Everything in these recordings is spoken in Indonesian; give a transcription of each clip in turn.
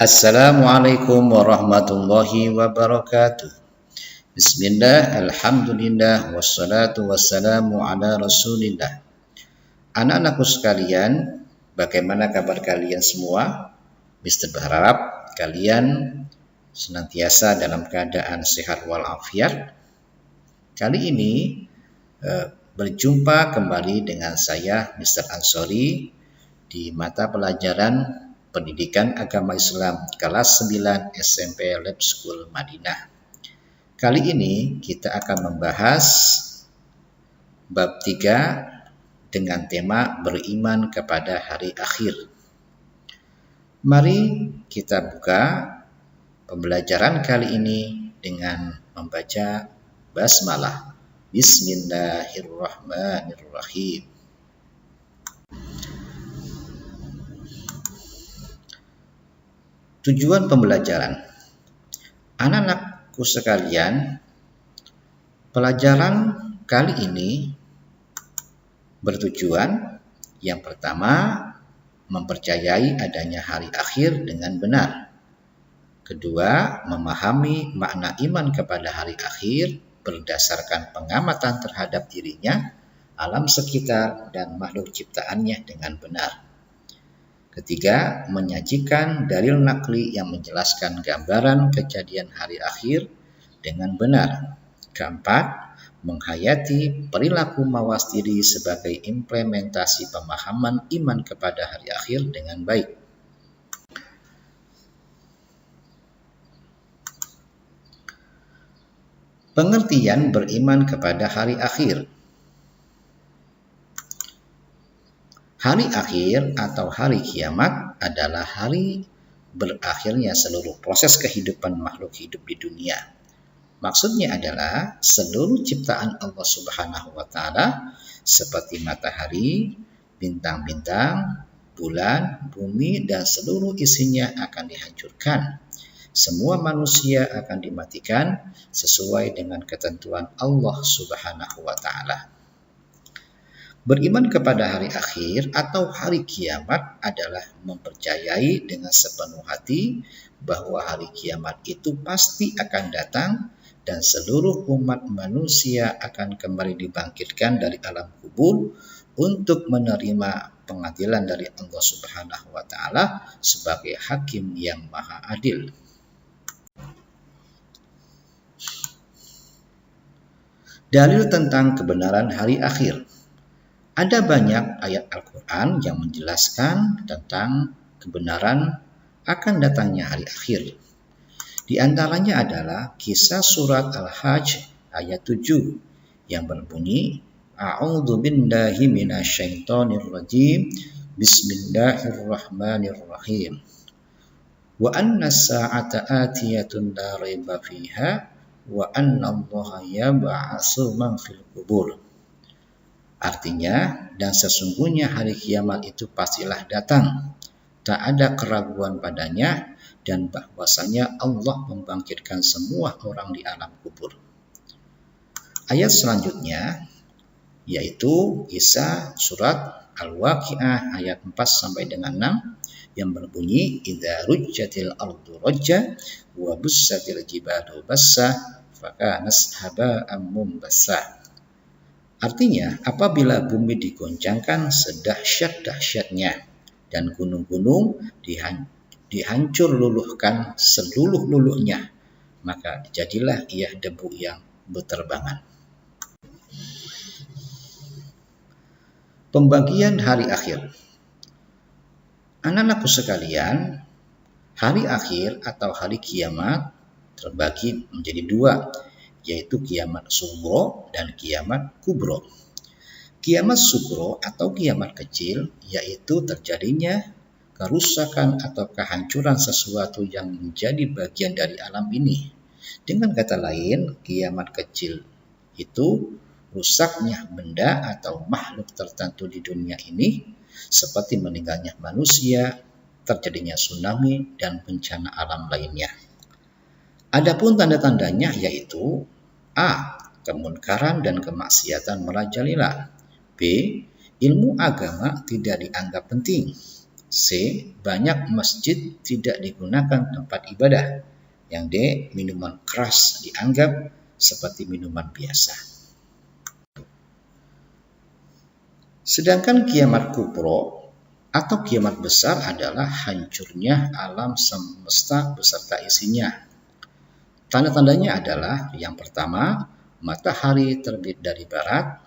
Assalamualaikum warahmatullahi wabarakatuh. Bismillah, alhamdulillah, wassalatu wassalamu ala rasulillah. Anak-anakku sekalian, bagaimana kabar kalian semua? Mister berharap kalian senantiasa dalam keadaan sehat walafiat. Kali ini berjumpa kembali dengan saya, Mr. Ansori, di mata pelajaran Pendidikan Agama Islam kelas 9 SMP Lab School Madinah. Kali ini kita akan membahas bab 3 dengan tema beriman kepada hari akhir. Mari kita buka pembelajaran kali ini dengan membaca basmalah. Bismillahirrahmanirrahim. Tujuan pembelajaran. Anak-anakku sekalian, pelajaran kali ini bertujuan yang pertama, mempercayai adanya hari akhir dengan benar. Kedua, memahami makna iman kepada hari akhir berdasarkan pengamatan terhadap dirinya, alam sekitar, dan makhluk ciptaannya dengan benar. Ketiga, menyajikan dalil nakli yang menjelaskan gambaran kejadian hari akhir dengan benar. Keempat, menghayati perilaku mawas diri sebagai implementasi pemahaman iman kepada hari akhir dengan baik. Pengertian beriman kepada hari akhir. Hari akhir atau hari kiamat adalah hari berakhirnya seluruh proses kehidupan makhluk hidup di dunia. Maksudnya adalah seluruh ciptaan Allah Subhanahu wa Ta'ala seperti matahari, bintang-bintang, bulan, bumi, dan seluruh isinya akan dihancurkan. Semua manusia akan dimatikan sesuai dengan ketentuan Allah Subhanahu wa Ta'ala. Beriman kepada hari akhir atau hari kiamat adalah mempercayai dengan sepenuh hati bahwa hari kiamat itu pasti akan datang dan seluruh umat manusia akan kembali dibangkitkan dari alam kubur untuk menerima pengadilan dari Allah Subhanahu wa Ta'ala sebagai hakim yang maha adil. Dalil tentang kebenaran hari akhir. Ada banyak ayat Al-Quran yang menjelaskan tentang kebenaran akan datangnya hari akhir. Di antaranya adalah kisah surat Al-Hajj ayat 7 yang berbunyi, A'udzu billahi minasyaitonir rajim. Bismillahirrahmanirrahim. Wa anna as-sa'ata atiyatun la raiba fiha wa anna Allaha yab'atsu man fil qubur. Artinya, dan sesungguhnya hari kiamat itu pastilah datang. Tak ada keraguan padanya, dan bahwasanya Allah membangkitkan semua orang di alam kubur. Ayat selanjutnya, yaitu kisah surat Al-Waqi'ah ayat 4 sampai dengan 6, yang berbunyi, Idza rujjatil ardu rajja, wa bussatil jibalu bassa, fakanat haba'an mumbassa. Artinya, apabila bumi digoncangkan sedahsyat-dahsyatnya dan gunung-gunung dihancur luluhkan seluruh-luluhnya, maka jadilah ia debu yang berterbangan. Pembagian hari akhir. Anak-anakku sekalian, hari akhir atau hari kiamat terbagi menjadi dua, yaitu kiamat sugro dan kiamat kubro. Kiamat sugro atau kiamat kecil yaitu terjadinya kerusakan atau kehancuran sesuatu yang menjadi bagian dari alam ini. Dengan kata lain, kiamat kecil itu rusaknya benda atau makhluk tertentu di dunia ini seperti meninggalnya manusia, terjadinya tsunami, dan bencana alam lainnya. Adapun tanda-tandanya yaitu A. Kemunkaran dan kemaksiatan merajalela. B. Ilmu agama tidak dianggap penting. C. Banyak masjid tidak digunakan tempat ibadah. Yang D. Minuman keras dianggap seperti minuman biasa. Sedangkan kiamat kubro atau kiamat besar adalah hancurnya alam semesta beserta isinya. Tanda-tandanya adalah yang pertama, matahari terbit dari barat.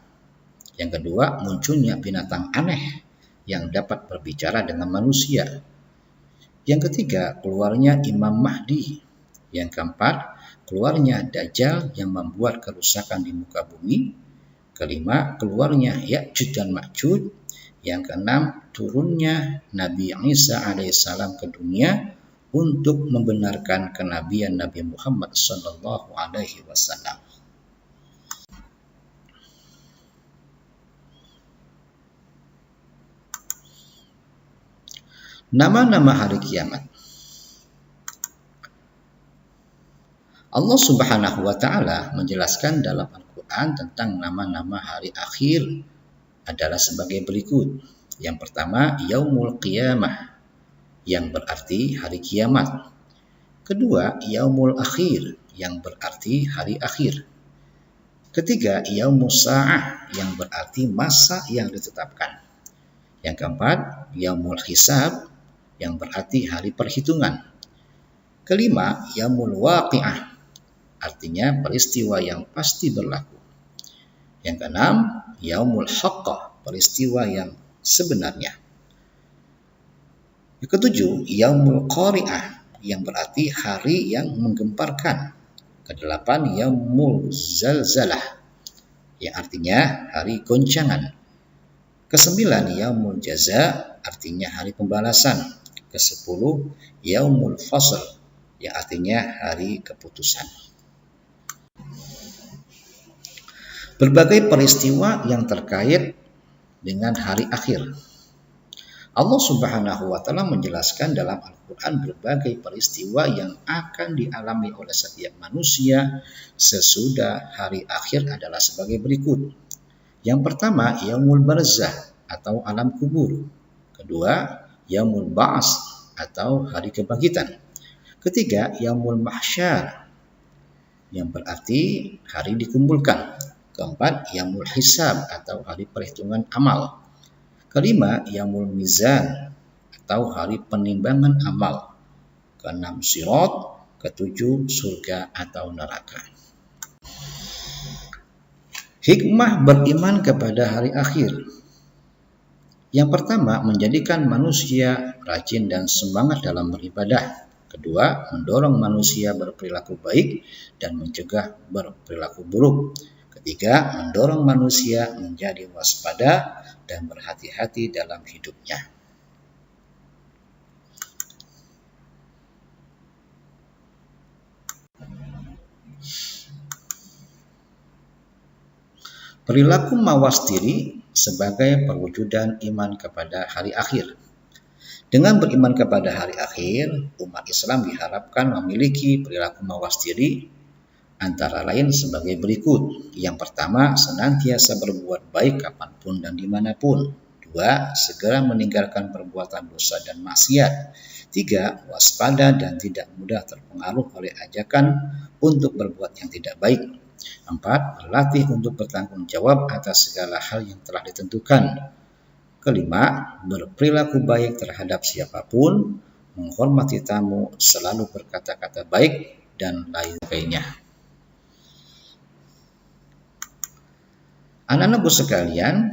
Yang kedua, munculnya binatang aneh yang dapat berbicara dengan manusia. Yang ketiga, keluarnya Imam Mahdi. Yang keempat, keluarnya Dajjal yang membuat kerusakan di muka bumi. Kelima, keluarnya Ya'juj dan Ma'juj. Yang keenam, turunnya Nabi Isa alaihissalam ke dunia untuk membenarkan kenabian Nabi Muhammad sallallahu alaihi wasallam. Nama-nama hari kiamat. Allah Subhanahu wa taala menjelaskan dalam Al-Qur'an tentang nama-nama hari akhir adalah sebagai berikut. Yang pertama, Yaumul Qiyamah yang berarti hari kiamat. Kedua, Yaumul Akhir yang berarti hari akhir. Ketiga, Yaumus Sa'ah yang berarti masa yang ditetapkan. Yang keempat, Yaumul Hisab yang berarti hari perhitungan. Kelima, Yaumul Waqi'ah artinya peristiwa yang pasti berlaku. Yang keenam, Yaumul Haqqah, peristiwa yang sebenarnya. Yang ketujuh, Yaumul Qari'ah yang berarti hari yang menggemparkan. Kedelapan, Yaumul Zalzalah yang artinya hari goncangan. Kesembilan, Yaumul Jaza artinya hari pembalasan. Kesepuluh, Yaumul Fasl yang artinya hari keputusan. Berbagai peristiwa yang terkait dengan hari akhir. Allah Subhanahu wa taala menjelaskan dalam Al-Qur'an berbagai peristiwa yang akan dialami oleh setiap manusia sesudah hari akhir adalah sebagai berikut. Yang pertama, Yaumul Barzah atau alam kubur. Kedua, Yaumul Ba'ats atau hari kebangkitan. Ketiga, Yaumul Mahsyar yang berarti hari dikumpulkan. Keempat, Yaumul Hisab atau hari perhitungan amal. Kelima, Yaumul Mizan atau hari penimbangan amal. Keenam, Sirat. Ketujuh, surga atau neraka. Hikmah beriman kepada hari akhir. Yang pertama, menjadikan manusia rajin dan semangat dalam beribadah. Kedua, mendorong manusia berperilaku baik dan mencegah berperilaku buruk. Ketiga, mendorong manusia menjadi waspada dan berhati-hati dalam hidupnya. Perilaku mawas diri sebagai perwujudan iman kepada hari akhir. Dengan beriman kepada hari akhir, umat Islam diharapkan memiliki perilaku mawas diri antara lain sebagai berikut. Yang pertama, senantiasa berbuat baik kapanpun dan dimanapun. Dua, segera meninggalkan perbuatan dosa dan maksiat. Tiga, waspada dan tidak mudah terpengaruh oleh ajakan untuk berbuat yang tidak baik. Empat, berlatih untuk bertanggung jawab atas segala hal yang telah ditentukan. Kelima, berperilaku baik terhadap siapapun, menghormati tamu, selalu berkata-kata baik, dan lain sebagainya. Anak-anakku sekalian,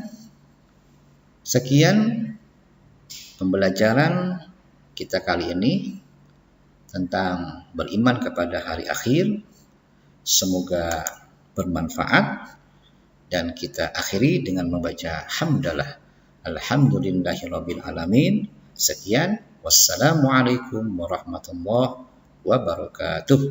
sekian pembelajaran kita kali ini tentang beriman kepada hari akhir. Semoga bermanfaat dan kita akhiri dengan membaca hamdalah. Alhamdulillahirabbil alamin. Sekian, wassalamualaikum warahmatullahi wabarakatuh.